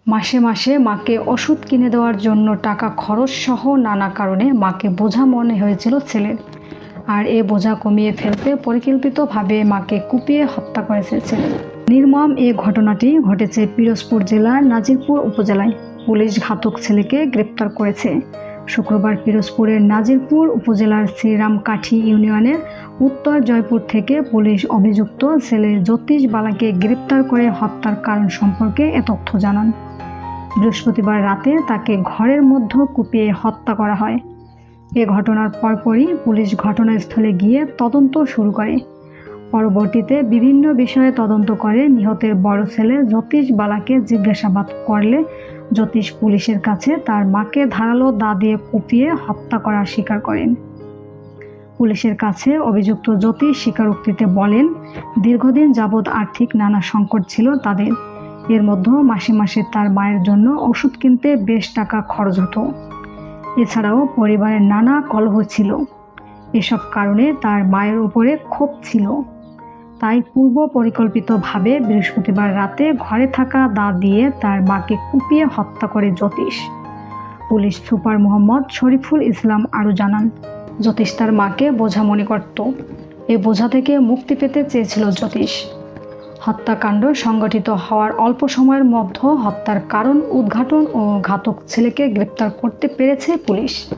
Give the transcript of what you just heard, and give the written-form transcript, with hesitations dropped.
মাসে মাসে মাকে ওষুধ কিনে দেওয়ার জন্য টাকা খরচ সহ নানা কারণে মাকে বোঝা মনে হয়েছিল ছেলের। আর এ বোঝা কমিয়ে ফেলতে পরিকল্পিতভাবে মাকে কুপিয়ে হত্যা করেছে ছেলে। নির্মম এ ঘটনাটি ঘটেছে পিরোজপুর জেলার নাজিরপুর উপজেলায়। পুলিশ ঘাতক ছেলেকে গ্রেপ্তার করেছে। শুক্রবার পিরোজপুরের নাজিরপুর উপজেলার শ্রীরামকাঠি ইউনিয়নের উত্তর জয়পুর থেকে পুলিশ অভিযুক্ত ছেলে জ্যোতিষ বালাকে গ্রেপ্তার করে হত্যার কারণ সম্পর্কে এ তথ্য জানান। বৃহস্পতিবার রাতে তাকে ঘরের মধ্যে কুপিয়ে হত্যা করা হয়। এ ঘটনার পরপরই পুলিশ ঘটনাস্থলে গিয়ে তদন্ত শুরু করে। পরবর্তীতে বিভিন্ন বিষয়ে তদন্ত করে নিহতের বড় ছেলে জ্যোতিষ বালাকে জিজ্ঞাসাবাদ করলে জ্যোতিষ পুলিশের কাছে তার মাকে ধারালো দা দিয়ে কুপিয়ে হত্যা করার স্বীকার করেন। পুলিশের কাছে অভিযুক্ত জ্যোতিষ স্বীকারোক্তিতে বলেন, দীর্ঘদিন যাবৎ আর্থিক নানা সংকট ছিল তাদের। এর মধ্যে মাসে মাসে তার মায়ের জন্য ওষুধ কিনতে বেশ টাকা খরচ হতো। এছাড়াও পরিবারের নানা কলহ ছিল। এসব কারণে তার মায়ের উপরে ক্ষোভ ছিল। তাই পূর্ব পরিকল্পিতভাবে বৃহস্পতিবার রাতে ঘরে থাকা দা দিয়ে তার মাকে কুপিয়ে হত্যা করে জ্যোতিষ। পুলিশ সুপার মোহাম্মদ শরীফুল ইসলাম আরও জানান, জ্যোতিষ তার মাকে বোঝা মনে করত। এ বোঝা থেকে মুক্তি পেতে চেয়েছিল জ্যোতিষ। হত্যাকাণ্ড সংঘটিত হওয়ার অল্প সময়ের মধ্যে হত্যার কারণ উদ্ঘাটন ও ঘাতক ছেলেকে গ্রেপ্তার করতে পেরেছে পুলিশ।